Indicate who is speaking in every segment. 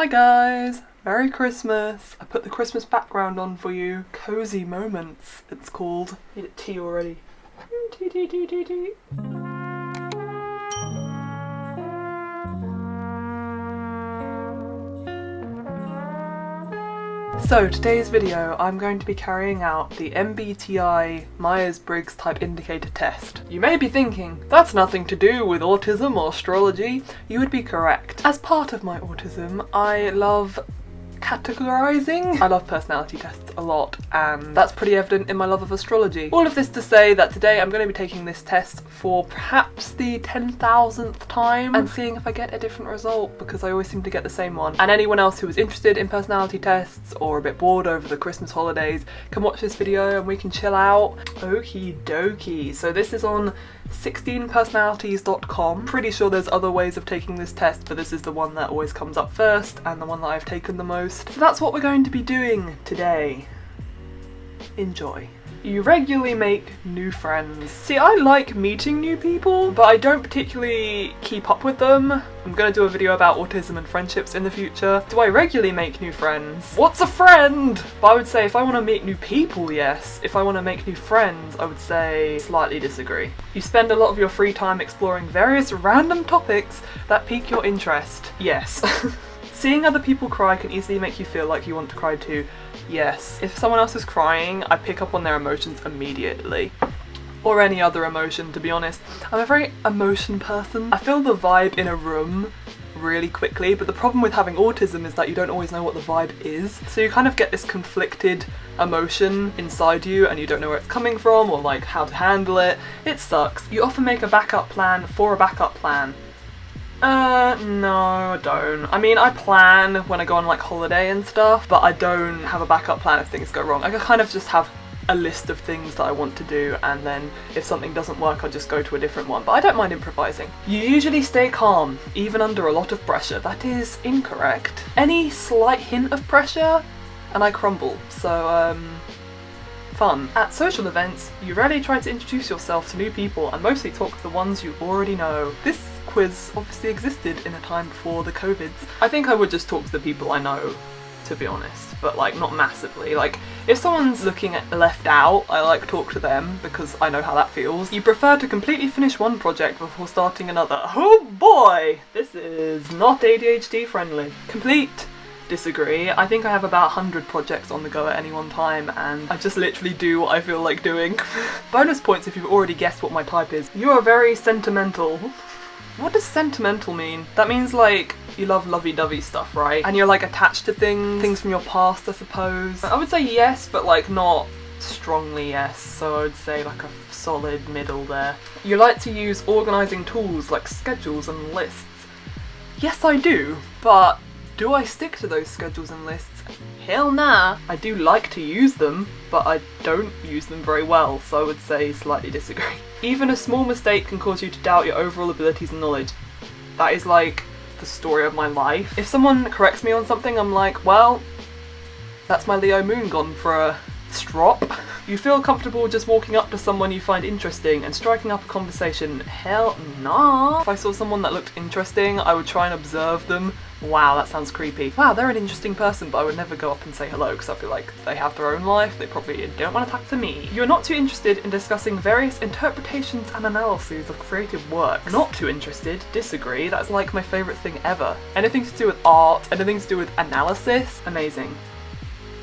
Speaker 1: Hi guys! Merry Christmas! I put the Christmas background on for you. Cozy Moments, it's called. Need a tea already. Tea. So today's video I'm going to be carrying out the MBTI Myers-Briggs Type Indicator test. You may be thinking, that's nothing to do with autism or astrology. You would be correct. As part of my autism, I love categorizing. I love personality tests a lot, and that's pretty evident in my love of astrology. All of this to say that today I'm going to be taking this test for perhaps the 10,000th time and seeing if I get a different result, because I always seem to get the same one. And anyone else who is interested in personality tests or a bit bored over the Christmas holidays can watch this video and we can chill out. Okie dokie. So this is on 16personalities.com. Pretty sure there's other ways of taking this test, but this is the one that always comes up first and the one that I've taken the most. So that's what we're going to be doing today. Enjoy. You regularly make new friends. See, I like meeting new people, but I don't particularly keep up with them. I'm gonna do a video about autism and friendships in the future. Do I regularly make new friends? What's a friend? But I would say if I want to meet new people, yes. If I want to make new friends, I would say slightly disagree. You spend a lot of your free time exploring various random topics that pique your interest. Yes. Seeing other people cry can easily make you feel like you want to cry too. Yes. If someone else is crying, I pick up on their emotions immediately. Or any other emotion, to be honest. I'm a very emotion person. I feel the vibe in a room really quickly, but the problem with having autism is that you don't always know what the vibe is. So you kind of get this conflicted emotion inside you and you don't know where it's coming from or like how to handle it. It sucks. You often make a backup plan for a backup plan. No, I don't. I mean, I plan when I go on like holiday and stuff, but I don't have a backup plan if things go wrong. I kind of just have a list of things that I want to do, and then if something doesn't work, I'll just go to a different one, but I don't mind improvising. You usually stay calm, even under a lot of pressure. That is incorrect. Any slight hint of pressure, and I crumble. So, fun. At social events, you rarely try to introduce yourself to new people and mostly talk to the ones you already know. This quiz obviously existed in a time before the COVIDs. I think I would just talk to the people I know, to be honest, but like not massively. Like if someone's looking at left out, I like talk to them because I know how that feels. You prefer to completely finish one project before starting another. Oh boy, this is not ADHD friendly. Complete disagree. I think I have about 100 projects on the go at any one time and I just literally do what I feel like doing. Bonus points if you've already guessed what my type is. You are very sentimental. What does sentimental mean? That means like you love lovey-dovey stuff, right? And you're like attached to things from your past, I suppose. I would say yes, but like not strongly yes, so I would say like a solid middle there. You like to use organising tools like schedules and lists. Yes, I do, but do I stick to those schedules and lists? Hell nah! I do like to use them, but I don't use them very well, so I would say slightly disagree. Even a small mistake can cause you to doubt your overall abilities and knowledge. That is like the story of my life. If someone corrects me on something, I'm like, well, that's my Leo moon gone for a strop. You feel comfortable just walking up to someone you find interesting and striking up a conversation. Hell nah. If I saw someone that looked interesting, I would try and observe them. Wow, that sounds creepy. Wow, they're an interesting person, but I would never go up and say hello because I'd be like, they have their own life, they probably don't want to talk to me. You're not too interested in discussing various interpretations and analyses of creative works. Not too interested, disagree, that's like my favourite thing ever. Anything to do with art, anything to do with analysis, amazing.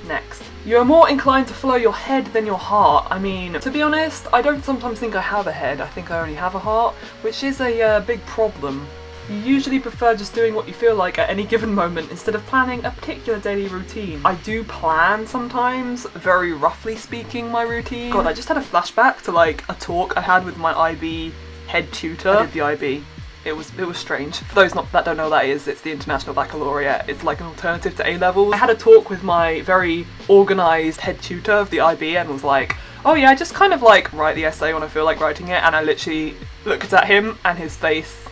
Speaker 1: Next. You are more inclined to follow your head than your heart. I mean, to be honest, I don't sometimes think I have a head, I think I only have a heart, which is a big problem. You usually prefer just doing what you feel like at any given moment instead of planning a particular daily routine. I do plan sometimes, very roughly speaking, my routine. God, I just had a flashback to like a talk I had with my IB head tutor. I did the IB. It was strange. For those that don't know what that is, it's the International Baccalaureate. It's like an alternative to A-levels. I had a talk with my very organised head tutor of the IB and was like, oh yeah, just kind of like write the essay when I feel like writing it, and I literally looked at him and his face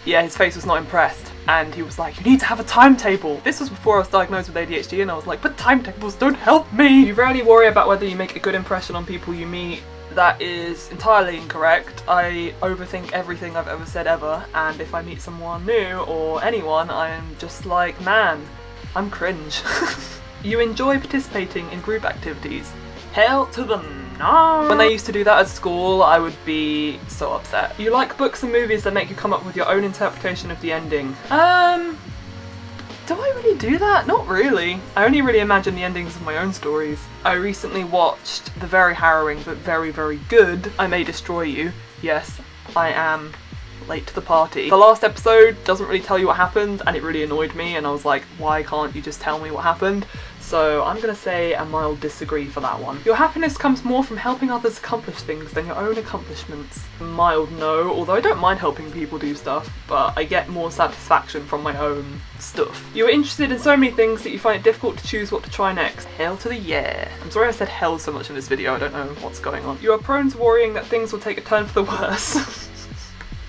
Speaker 1: was not impressed, and he was like, you need to have a timetable. This was before I was diagnosed with ADHD and I was like, but timetables don't help me. You rarely worry about whether you make a good impression on people you meet. That is entirely incorrect. I overthink everything I've ever said ever, and if I meet someone new or anyone, I am just like, man, I'm cringe. You enjoy participating in group activities. Hell to the no! When they used to do that at school, I would be so upset. You like books and movies that make you come up with your own interpretation of the ending. Do I really do that? Not really. I only really imagine the endings of my own stories. I recently watched the very harrowing but very, very good I May Destroy You. Yes, I am late to the party. The last episode doesn't really tell you what happened, and it really annoyed me, and I was like, why can't you just tell me what happened? So I'm gonna say a mild disagree for that one. Your happiness comes more from helping others accomplish things than your own accomplishments. Mild no, although I don't mind helping people do stuff, but I get more satisfaction from my own stuff. You are interested in so many things that you find it difficult to choose what to try next. Hell to the yeah. I'm sorry I said hell so much in this video, I don't know what's going on. You are prone to worrying that things will take a turn for the worse.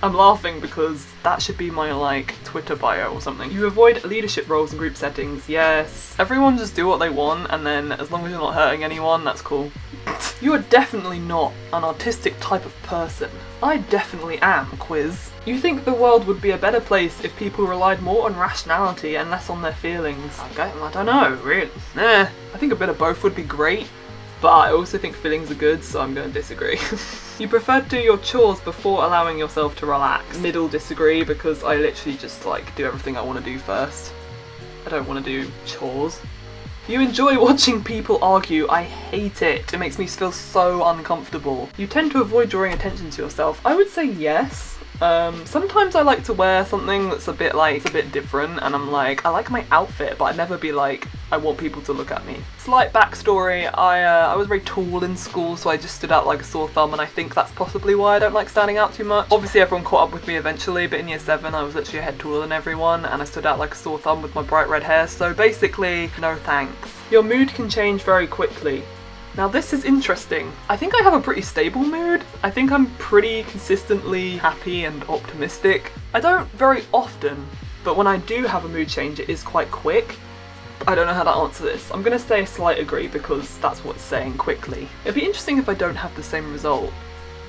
Speaker 1: I'm laughing because that should be my, like, Twitter bio or something. You avoid leadership roles in group settings. Yes. Everyone just do what they want, and then as long as you're not hurting anyone, that's cool. You are definitely not an artistic type of person. I definitely am, quiz. You think the world would be a better place if people relied more on rationality and less on their feelings. Okay, I don't know, really. I think a bit of both would be great. But I also think feelings are good, so I'm going to disagree. You prefer to do your chores before allowing yourself to relax. Middle disagree, because I literally just like do everything I want to do first. I don't want to do chores. You enjoy watching people argue. I hate it. It makes me feel so uncomfortable. You tend to avoid drawing attention to yourself. I would say yes. Sometimes I like to wear something that's a bit different, and I'm like, I like my outfit, but I'd never be like, I want people to look at me. Slight backstory, I was very tall in school, so I just stood out like a sore thumb, and I think that's possibly why I don't like standing out too much. Obviously everyone caught up with me eventually, but in year 7 I was literally a head taller than everyone, and I stood out like a sore thumb with my bright red hair, so basically, no thanks. Your mood can change very quickly. Now this is interesting. I think I have a pretty stable mood. I think I'm pretty consistently happy and optimistic. I don't very often, but when I do have a mood change, it is quite quick. I don't know how to answer this. I'm gonna say a slight agree because that's what it's saying, quickly. It'd be interesting if I don't have the same result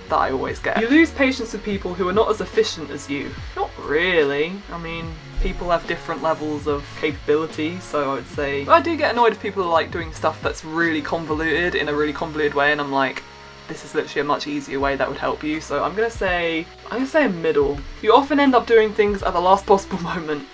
Speaker 1: that I always get. You lose patience with people who are not as efficient as you. Not really. I mean, people have different levels of capability, so I would say I do get annoyed if people are like doing stuff that's really convoluted in a really convoluted way, and I'm like, this is literally a much easier way that would help you, so I'm gonna say a middle. You often end up doing things at the last possible moment.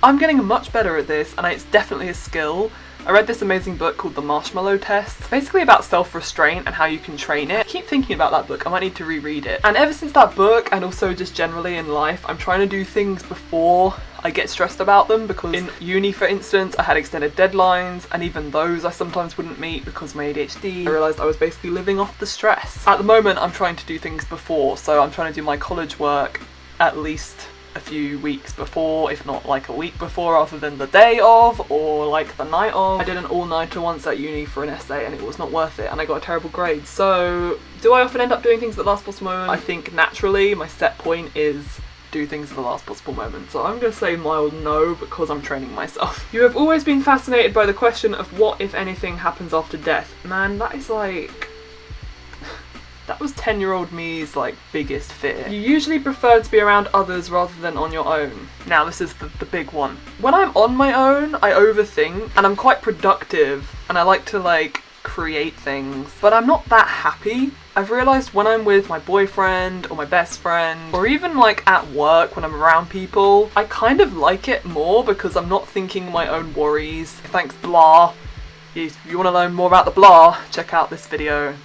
Speaker 1: I'm getting much better at this, and it's definitely a skill. I read this amazing book called The Marshmallow Test. It's basically about self-restraint and how you can train it. I keep thinking about that book, I might need to reread it. And ever since that book, and also just generally in life, I'm trying to do things before I get stressed about them, because in uni, for instance, I had extended deadlines, and even those I sometimes wouldn't meet because of my ADHD. I realised I was basically living off the stress. At the moment, I'm trying to do things before, so I'm trying to do my college work at least a few weeks before, if not like a week before, rather than the day of or like the night of. I did an all-nighter once at uni for an essay, and it was not worth it, and I got a terrible grade. So do I often end up doing things at the last possible moment? I think naturally my set point is do things at the last possible moment, so I'm going to say mild no because I'm training myself. You have always been fascinated by the question of what, if anything, happens after death. Man, that is like... that was 10-year-old me's like biggest fear. You usually prefer to be around others rather than on your own. Now this is the big one. When I'm on my own, I overthink, and I'm quite productive, and I like to like create things, but I'm not that happy. I've realised when I'm with my boyfriend or my best friend, or even like at work when I'm around people, I kind of like it more because I'm not thinking my own worries. Thanks blah. If you want to learn more about the blah, check out this video.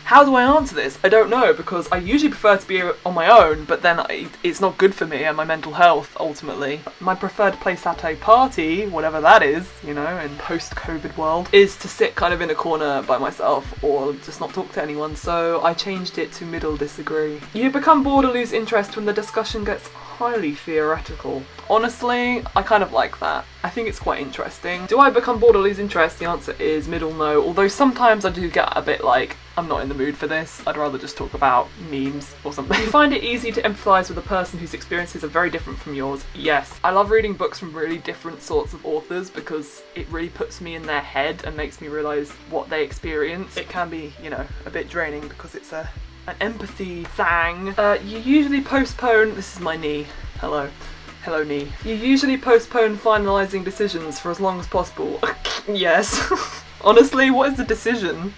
Speaker 1: How do I answer this? I don't know, because I usually prefer to be on my own, but then it's not good for me and my mental health, ultimately. My preferred place at a party, whatever that is, you know, in post-COVID world, is to sit kind of in a corner by myself or just not talk to anyone, so I changed it to middle disagree. You become bored or lose interest when the discussion gets highly theoretical. Honestly, I kind of like that. I think it's quite interesting. Do I become bored or lose interest? The answer is middle no, although sometimes I do get a bit like, I'm not in the mood for this, I'd rather just talk about memes or something. You find it easy to empathise with a person whose experiences are very different from yours? Yes. I love reading books from really different sorts of authors because it really puts me in their head and makes me realise what they experience. It can be, you know, a bit draining because it's an empathy thing. You usually postpone, this is my knee, hello. Hello, knee. You usually postpone finalising decisions for as long as possible. Yes. Honestly, what is the decision?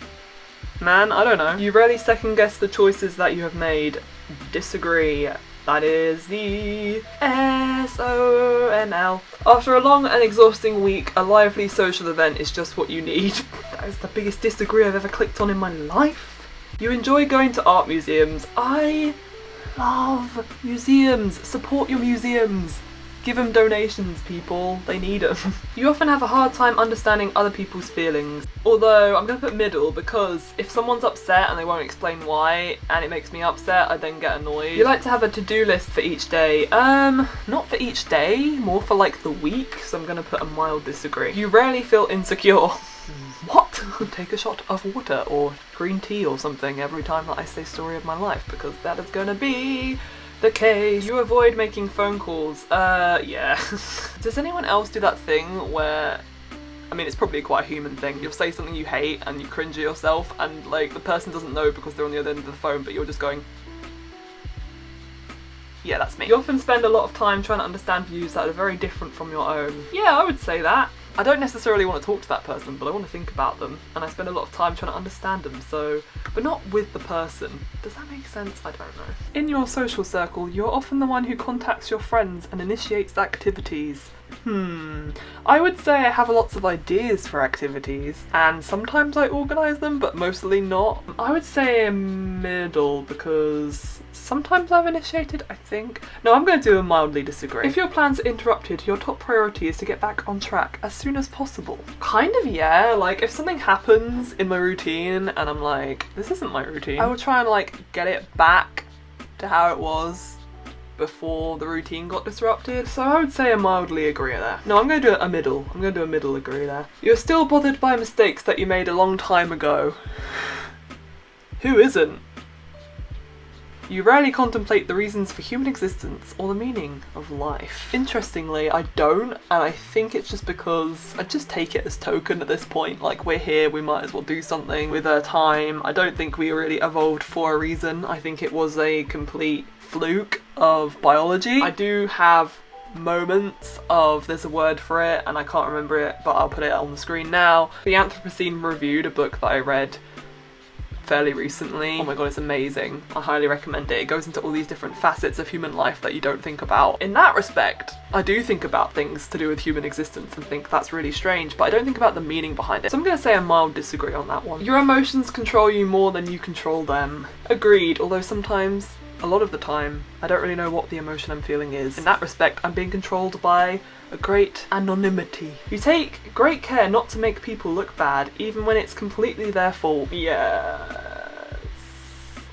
Speaker 1: Man, I don't know. You rarely second guess the choices that you have made. Disagree. That is the SONL. After a long and exhausting week, a lively social event is just what you need. That is the biggest disagree I've ever clicked on in my life. You enjoy going to art museums. I love museums. Support your museums. Give them donations, people. They need them. You often have a hard time understanding other people's feelings. Although, I'm gonna put middle because if someone's upset and they won't explain why and it makes me upset, I then get annoyed. You like to have a to-do list for each day. Not for each day, more for like the week, so I'm gonna put a mild disagree. You rarely feel insecure. What? Take a shot of water or green tea or something every time that I say story of my life because that is gonna be the case. You avoid making phone calls. Yeah. Does anyone else do that thing where, I mean, it's probably quite a human thing. You'll say something you hate and you cringe at yourself and like the person doesn't know because they're on the other end of the phone, but you're just going, yeah, that's me. You often spend a lot of time trying to understand views that are very different from your own. Yeah, I would say that. I don't necessarily want to talk to that person, but I want to think about them, and I spend a lot of time trying to understand them, so, but not with the person. Does that make sense? I don't know. In your social circle, you're often the one who contacts your friends and initiates activities. I would say I have lots of ideas for activities, and sometimes I organise them, but mostly not. I would say a middle, because sometimes I've initiated, I think. No, I'm going to do a mildly disagree. If your plans are interrupted, your top priority is to get back on track as soon as possible. Kind of, yeah. Like, if something happens in my routine and I'm like, this isn't my routine, I will try and like get it back to how it was before the routine got disrupted. So I would say a mildly agree there. No, I'm going to do a middle. I'm going to do a middle agree there. You're still bothered by mistakes that you made a long time ago. Who isn't? You rarely contemplate the reasons for human existence or the meaning of life. Interestingly, I don't, and I think it's just because I just take it as token at this point. Like, we're here, we might as well do something with our time. I don't think we really evolved for a reason. I think it was a complete fluke of biology. I do have moments of, there's a word for it and I can't remember it, but I'll put it on the screen now. The Anthropocene reviewed a book that I read fairly recently. Oh my god, it's amazing. I highly recommend it. It goes into all these different facets of human life that you don't think about. In that respect, I do think about things to do with human existence and think that's really strange, but I don't think about the meaning behind it. So I'm gonna say a mild disagree on that one. Your emotions control you more than you control them. Agreed, although sometimes, a lot of the time, I don't really know what the emotion I'm feeling is. In that respect, I'm being controlled by a great anonymity. You take great care not to make people look bad, even when it's completely their fault. Yes.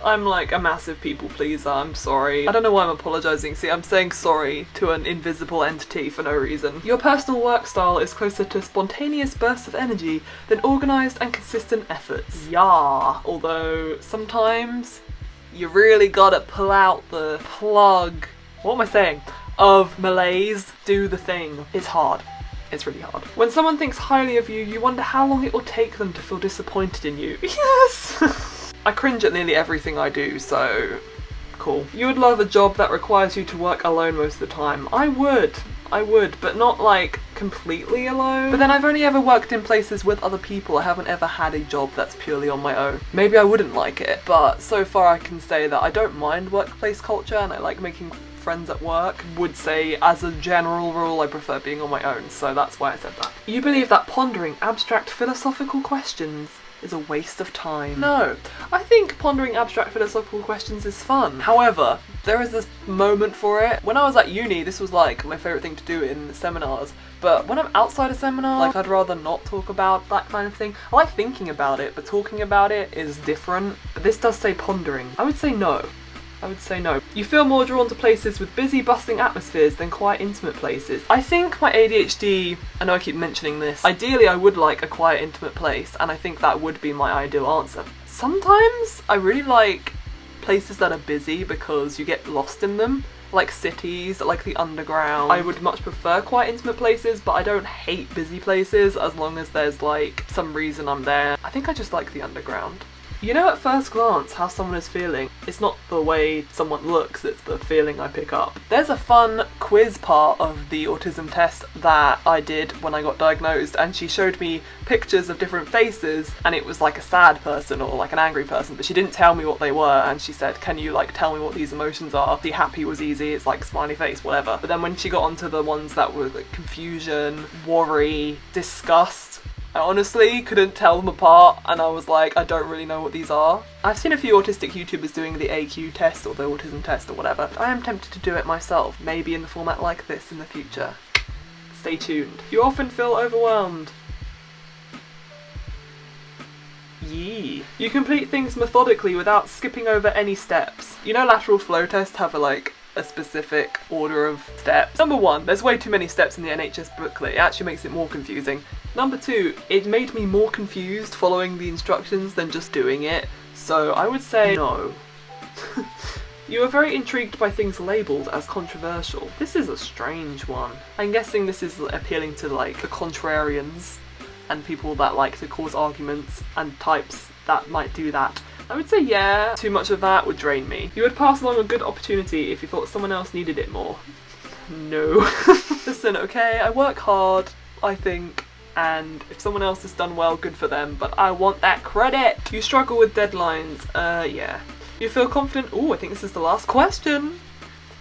Speaker 1: I'm like a massive people pleaser, I'm sorry. I don't know why I'm apologising. See, I'm saying sorry to an invisible entity for no reason. Your personal work style is closer to spontaneous bursts of energy than organised and consistent efforts. Yeah, although sometimes you really gotta pull out the plug. What am I saying? Of malaise, do the thing. It's hard. It's really hard. When someone thinks highly of you, you wonder how long it will take them to feel disappointed in you. Yes! I cringe at nearly everything I do, so cool. You would love a job that requires you to work alone most of the time. I would, but not like completely alone. But then I've only ever worked in places with other people. I haven't ever had a job that's purely on my own. Maybe I wouldn't like it, but so far I can say that I don't mind workplace culture and I like making friends at work. Would say as a general rule I prefer being on my own, so that's why I said that. You believe that pondering abstract philosophical questions is a waste of time. No, I think pondering abstract philosophical questions is fun. However, there is this moment for it. When I was at uni, this was like my favourite thing to do in the seminars, but when I'm outside a seminar, like I'd rather not talk about that kind of thing. I like thinking about it, but talking about it is different. But this does say pondering. I would say no. I would say no. You feel more drawn to places with busy, bustling atmospheres than quiet, intimate places. I think my ADHD, I know I keep mentioning this, ideally I would like a quiet, intimate place, and I think that would be my ideal answer. Sometimes I really like places that are busy because you get lost in them, like cities, like the underground. I would much prefer quiet, intimate places, but I don't hate busy places as long as there's like some reason I'm there. I think I just like the underground. You know at first glance how someone is feeling. It's not the way someone looks, it's the feeling I pick up. There's a fun quiz part of the autism test that I did when I got diagnosed, and she showed me pictures of different faces, and it was like a sad person or like an angry person, but she didn't tell me what they were, and she said, can you like tell me what these emotions are? The happy was easy, it's like smiley face, whatever. But then when she got onto the ones that were like confusion, worry, disgust, I honestly couldn't tell them apart, and I was like, I don't really know what these are. I've seen a few autistic YouTubers doing the AQ test or the autism test or whatever. I am tempted to do it myself, maybe in the format like this in the future. Stay tuned. You often feel overwhelmed. Yee. You complete things methodically without skipping over any steps. You know lateral flow tests have a specific order of steps. Number 1, there's way too many steps in the NHS booklet. It actually makes it more confusing. Number 2, it made me more confused following the instructions than just doing it. So I would say no. You are very intrigued by things labelled as controversial. This is a strange one. I'm guessing this is appealing to like the contrarians and people that like to cause arguments and types that might do that. I would say yeah, too much of that would drain me. You would pass along a good opportunity if you thought someone else needed it more. No. Listen, okay, I work hard, I think, and if someone else has done well, good for them, but I want that credit. You struggle with deadlines, yeah. You feel confident, ooh, I think this is the last question.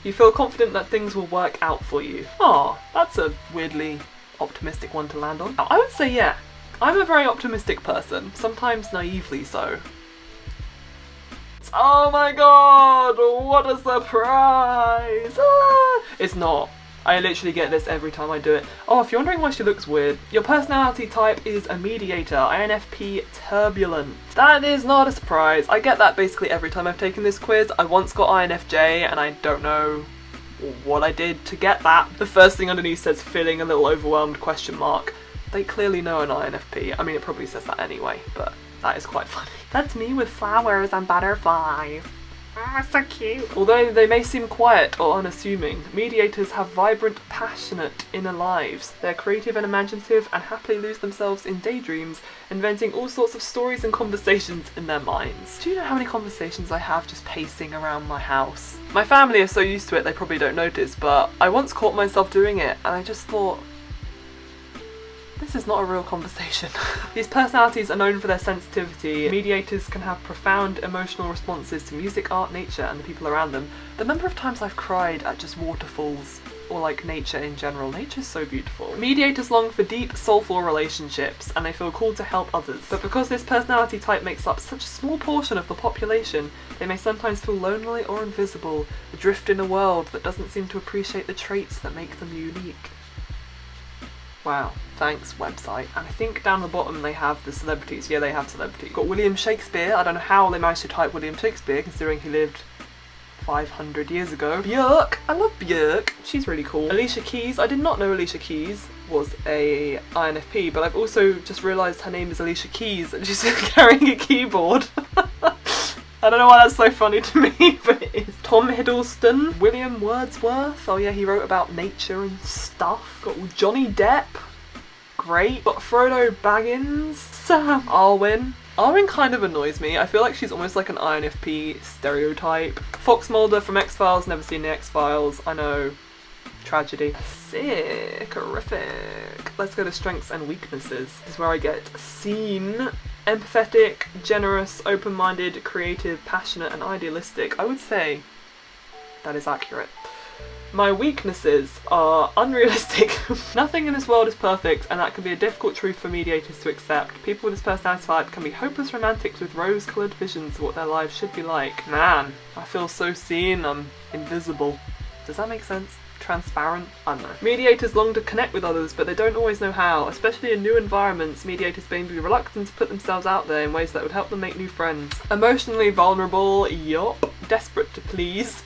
Speaker 1: You feel confident that things will work out for you. Aw, that's a weirdly optimistic one to land on. I would say yeah. I'm a very optimistic person, sometimes naively so. Oh my god, what a surprise! Ah! It's not. I literally get this every time I do it. Oh, if you're wondering why she looks weird, your personality type is a mediator, INFP turbulent. That is not a surprise. I get that basically every time I've taken this quiz. I once got INFJ and I don't know what I did to get that. The first thing underneath says feeling a little overwhelmed question mark. They clearly know an INFP. I mean, it probably says that anyway, but that is quite funny. That's me with flowers and butterflies. Oh, so cute. Although they may seem quiet or unassuming, mediators have vibrant, passionate inner lives. They're creative and imaginative and happily lose themselves in daydreams, inventing all sorts of stories and conversations in their minds. Do you know how many conversations I have just pacing around my house? My family are so used to it they probably don't notice, but I once caught myself doing it and I just thought, this is not a real conversation. These personalities are known for their sensitivity. Mediators can have profound emotional responses to music, art, nature, and the people around them. The number of times I've cried at just waterfalls, or like nature in general. Nature's so beautiful. Mediators long for deep, soulful relationships, and they feel called to help others. But because this personality type makes up such a small portion of the population, they may sometimes feel lonely or invisible, adrift in a world that doesn't seem to appreciate the traits that make them unique. Wow, thanks website. And I think down the bottom they have the celebrities. Yeah, they have celebrities. Got William Shakespeare. I don't know how they managed to type William Shakespeare considering he lived 500 years ago. Björk! I love Björk. She's really cool. Alicia Keys. I did not know Alicia Keys was a INFP, but I've also just realised her name is Alicia Keys and she's carrying a keyboard. I don't know why that's so funny to me, but it is. Tom Hiddleston, William Wordsworth, oh yeah, he wrote about nature and stuff. Got Johnny Depp, great. Got Frodo Baggins, Sam Arwen. Arwen kind of annoys me. I feel like she's almost like an INFP stereotype. Fox Mulder from X-Files, never seen the X-Files, I know. Tragedy. Sick, horrific. Let's go to strengths and weaknesses. This is where I get seen. Empathetic, generous, open-minded, creative, passionate, and idealistic. I would say that is accurate. My weaknesses are unrealistic. Nothing in this world is perfect, and that can be a difficult truth for mediators to accept. People with this personality type can be hopeless romantics with rose-coloured visions of what their lives should be like. Man, I feel so seen. I'm invisible. Does that make sense? Transparent? I don't know. Mediators long to connect with others, but they don't always know how. Especially in new environments, mediators may be reluctant to put themselves out there in ways that would help them make new friends. Emotionally vulnerable, yup. Desperate to please,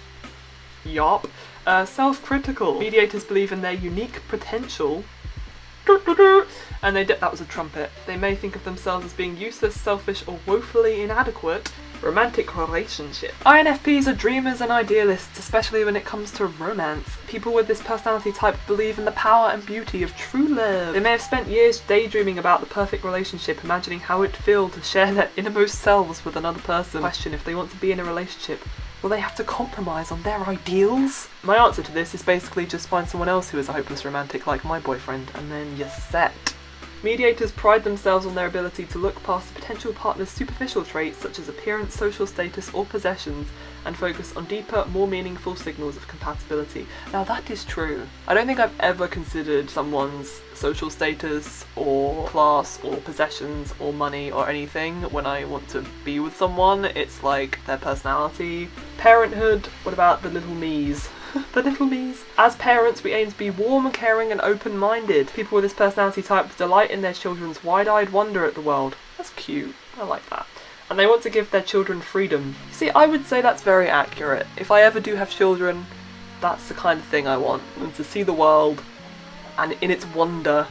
Speaker 1: yup. Self-critical. Mediators believe in their unique potential. And that was a trumpet. They may think of themselves as being useless, selfish, or woefully inadequate, Romantic relationship. INFPs are dreamers and idealists, especially when it comes to romance. People with this personality type believe in the power and beauty of true love. They may have spent years daydreaming about the perfect relationship, imagining how it'd feel to share their innermost selves with another person. Question: if they want to be in a relationship, will they have to compromise on their ideals? My answer to this is basically just find someone else who is a hopeless romantic like my boyfriend, and then you're set. Mediators pride themselves on their ability to look past a potential partner's superficial traits such as appearance, social status or possessions and focus on deeper, more meaningful signals of compatibility. Now that is true. I don't think I've ever considered someone's social status or class or possessions or money or anything when I want to be with someone. It's like their personality. Parenthood, what about the little me's? The little me's. As parents, we aim to be warm, caring and open-minded. People with this personality type delight in their children's wide-eyed wonder at the world. That's cute. I like that. And they want to give their children freedom. See, I would say that's very accurate. If I ever do have children, that's the kind of thing I want. Them to see the world and in its wonder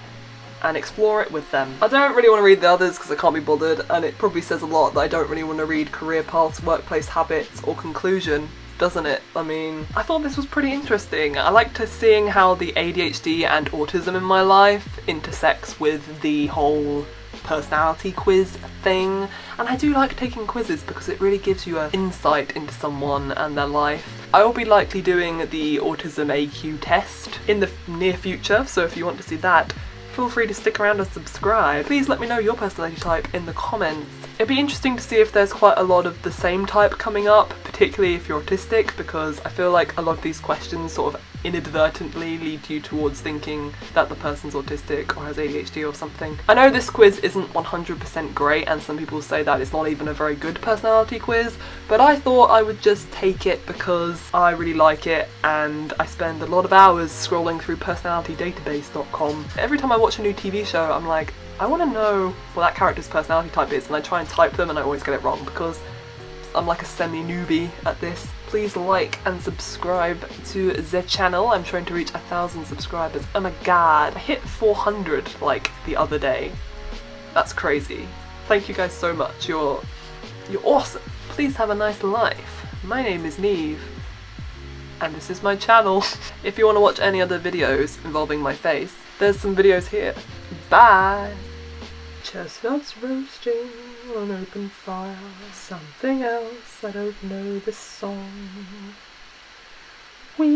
Speaker 1: and explore it with them. I don't really want to read the others because I can't be bothered, and it probably says a lot that I don't really want to read career paths, workplace habits or conclusion, doesn't it? I mean, I thought this was pretty interesting. I liked seeing how the ADHD and autism in my life intersects with the whole personality quiz thing, and I do like taking quizzes because it really gives you an insight into someone and their life. I will be likely doing the autism AQ test in the near future, so if you want to see that, feel free to stick around and subscribe. Please let me know your personality type in the comments. It'd be interesting to see if there's quite a lot of the same type coming up, particularly if you're autistic, because I feel like a lot of these questions sort of inadvertently lead you towards thinking that the person's autistic or has ADHD or something. I know this quiz isn't 100% great, and some people say that it's not even a very good personality quiz, but I thought I would just take it because I really like it and I spend a lot of hours scrolling through personalitydatabase.com. Every time I watch a new TV show, I'm like, I want to know what that character's personality type is, and I try and type them and I always get it wrong because I'm like a semi-newbie at this. Please like and subscribe to the channel. I'm trying to reach 1,000 subscribers. Oh my god, I hit 400 like the other day. That's crazy. Thank you guys so much. You're awesome. Please have a nice life. My name is Neve, and this is my channel. If you want to watch any other videos involving my face, there's some videos here. Bye! Chestnuts roasting on open fire. Something else, I don't know this song. We